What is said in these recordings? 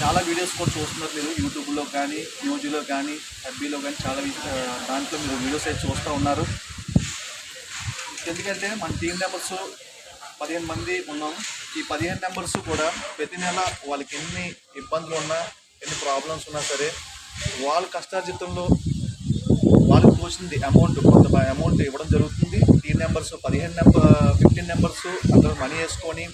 చాలా వీడియోస్ కూడా చూస్తున్నారు మీరు యూట్యూబ్లో కానీ న్యూస్లో కానీ ఎఫ్బీలో కానీ చాలా దాంట్లో మీరు వీడియోస్ అయితే చూస్తూ ఉన్నారు. ఎందుకంటే మన టీం మెంబర్స్ 15 మంది ఉన్నాం. ఈ 15 మెంబర్స్ కూడా ప్రతి నెల వాళ్ళకి ఎన్ని ఇబ్బందులు ఉన్నా ఎన్ని ప్రాబ్లమ్స్ ఉన్నా సరే వాళ్ళ కష్టార్జితంలో వాళ్ళకి తోచింది కొంత అమౌంట్ ఇవ్వడం జరుగుతుంది. టీం మెంబర్స్ 15 మెంబర్స్ అందరూ మనీ వేసుకొని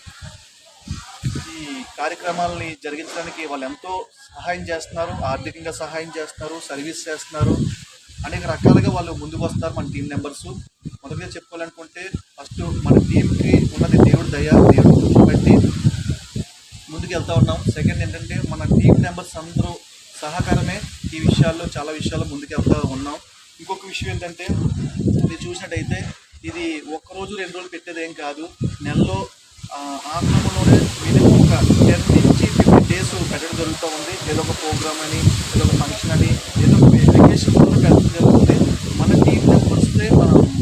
ఈ కార్యక్రమాలని జరిగించడానికి వాళ్ళు ఎంతో సహాయం చేస్తున్నారు. ఆర్థికంగా సహాయం చేస్తున్నారు, సర్వీస్ చేస్తున్నారు, అనేక రకాలుగా వాళ్ళు ముందుకు వస్తారు మన టీం మెంబర్స్. మొదటిగా చెప్పుకోవాలనుకుంటే ఫస్ట్ మన టీంకి ఉన్నది దేవుడి దయ, దేవుడి బట్టి ముందుకు వెళ్తూ ఉన్నాం. సెకండ్ ఏంటంటే మన టీం మెంబర్స్ అందరూ సహకారమే ఈ విషయాల్లో చాలా విషయాల్లో ముందుకు వెళ్తూ ఉన్నాం. ఇంకొక విషయం ఏంటంటే మీరు చూసినట్టయితే ఇది ఒక్కరోజు 2 రోజులు పెట్టేది ఏం కాదు. నెలలో ఆంధ్రంలోనే మినిమం ఒక 10 నుంచి 15 డేస్ పెట్టడం జరుగుతూ ఉంది. ఏదో ఒక ప్రోగ్రామ్ అని, ఏదో ఒక ఫంక్షన్ అని, ఏదో ఒక వెకేషన్ కూడా పెట్టడం జరుగుతుంది. మన టీం మెంబర్స్తో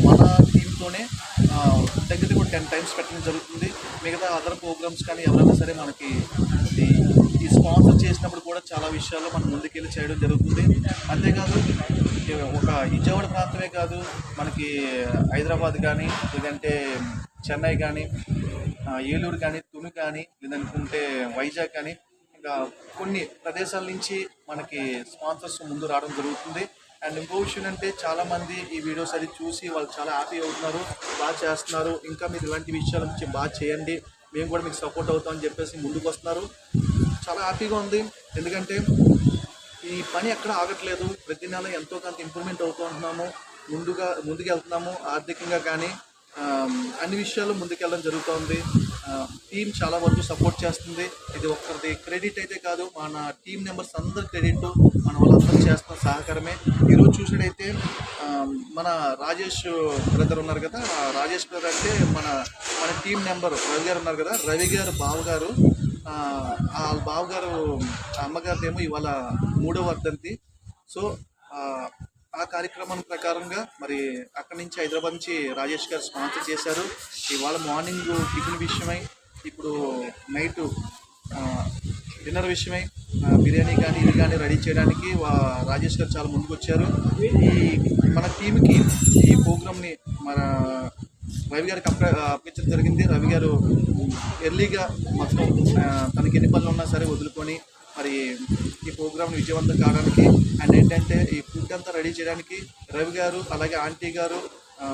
మన టీంతోనే దగ్గర కూడా 10 టైమ్స్ పెట్టడం జరుగుతుంది. మిగతా అదర్ ప్రోగ్రామ్స్ కానీ ఎవరైనా సరే మనకి ఈ స్పాన్సర్ చేసినప్పుడు కూడా చాలా విషయాల్లో మనం ముందుకెళ్ళి చేయడం జరుగుతుంది. అంతేకాదు ఒక విజయవాడ ప్రాంతమే కాదు, మనకి హైదరాబాద్ కానీ, లేదంటే చెన్నై కానీ, ఏలూరు కానీ, తుని కానీ, లేదనుకుంటే వైజాగ్ కానీ, ఇంకా కొన్ని ప్రదేశాల నుంచి మనకి స్పాన్సర్స్ ముందు రావడం జరుగుతుంది. అండ్ ఇంకో విషయం అంటే చాలామంది ఈ వీడియోస్ అది చూసి వాళ్ళు చాలా హ్యాపీ అవుతున్నారు, బాగా చేస్తున్నారు, ఇంకా మీరు ఇలాంటి విషయాల నుంచి బాగా చేయండి, మేము కూడా మీకు సపోర్ట్ అవుతామని చెప్పేసి ముందుకు వస్తున్నారు. చాలా హ్యాపీగా ఉంది. ఎందుకంటే ఈ పని ఎక్కడ ఆగట్లేదు. ప్రతి నెల ఎంతో కొంత ఇంప్రూవ్మెంట్ అవుతూ ఉంటున్నాము, ముందుకు వెళ్తున్నాము. ఆర్థికంగా కానీ అన్ని విషయాల్లో ముందుకెళ్ళడం జరుగుతుంది. టీం చాలా వరకు సపోర్ట్ చేస్తుంది. ఇది ఒక్కరిది క్రెడిట్ అయితే కాదు, మన టీం మెంబర్స్ అందరి క్రెడిట్, మన వాళ్ళందరూ చేస్తున్న సహకారమే. ఈరోజు చూసినట్టయితే మన రాజేష్ బ్రదర్ ఉన్నారు కదా, రాజేష్ బ్రదర్ అంటే మన టీం మెంబర్ రవి గారు ఉన్నారు కదా, రవి గారు బావగారు, వాళ్ళ బావగారు అమ్మగారిదేమో ఇవాళ 3వ వర్ధంతి. సో ఆ కార్యక్రమం ప్రకారంగా మరి అక్కడి నుంచి హైదరాబాద్ నుంచి రాజేష్ గారు స్పాన్సర్ చేశారు. ఇవాళ మార్నింగ్ టిఫిన్ విషయమై, ఇప్పుడు నైటు డిన్నర్ విషయమై బిర్యానీ కానీ ఇది కానీ రెడీ చేయడానికి రాజేష్ గారు చాలా ముందుకు వచ్చారు. మన టీంకి ఈ ప్రోగ్రామ్ని మన రవి గారికి అప్పించడం జరిగింది. రవి గారు ఎర్లీగా మొత్తం తనకి ఎన్ని పనులు ఉన్నా సరే వదులుకొని మరి ఈ ప్రోగ్రామ్ని విజయవంతం కావడానికి, అండ్ ఏంటంటే ఈ ఫుడ్ అంతా రెడీ చేయడానికి రవి గారు అలాగే ఆంటీ గారు,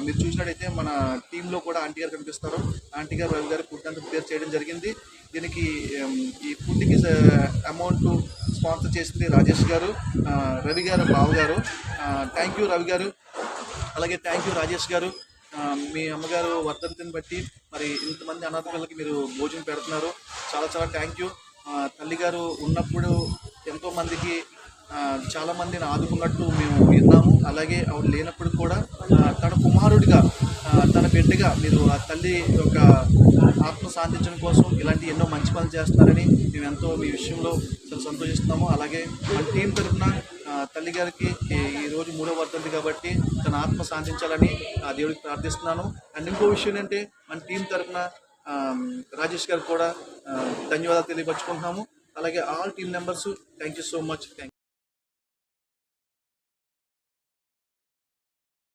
మీరు చూసినట్టయితే మన టీంలో కూడా ఆంటీ గారు కనిపిస్తారు. ఆంటీ గారు రవి గారు ఫుడ్ అంతా ప్రిపేర్ చేయడం జరిగింది. దీనికి ఈ ఫుడ్కి అమౌంట్ స్పాన్సర్ చేసింది రాజేష్ గారు, రవి గారు బావగారు. థ్యాంక్ యూ రవి గారు, అలాగే థ్యాంక్ యూ రాజేష్ గారు. మీ అమ్మగారు వర్ధంతిని బట్టి మరి ఇంతమంది అనాథ పిల్లలకి మీరు భోజనం పెడుతున్నారు. చాలా చాలా థ్యాంక్ యూ. తల్లిగారు ఉన్నప్పుడు ఎంతోమందికి చాలామందిని ఆదుకున్నట్టు మేము విన్నాము. అలాగే ఆవిడ లేనప్పుడు కూడా తన కుమారుడిగా, తన బిడ్డగా మీరు ఆ తల్లి యొక్క ఆత్మ శాంతించడం కోసం ఇలాంటి ఎన్నో మంచి పనులు చేస్తున్నారని మేము ఎంతో మీ విషయంలో చాలా సంతోషిస్తున్నాము. అలాగే మన టీం తరఫున తల్లి గారికి ఈరోజు 3వ వర్ధంతి కాబట్టి తన ఆత్మ శాంతించాలని ఆ దేవుడికి ప్రార్థిస్తున్నాను. అండ్ ఇంకో విషయం ఏంటంటే మన టీం తరఫున రాజేష్ గారికి కూడా ధన్యవాదాలు తెలియపరుచుకుంటున్నాము. అలాగే all team members thank you so much.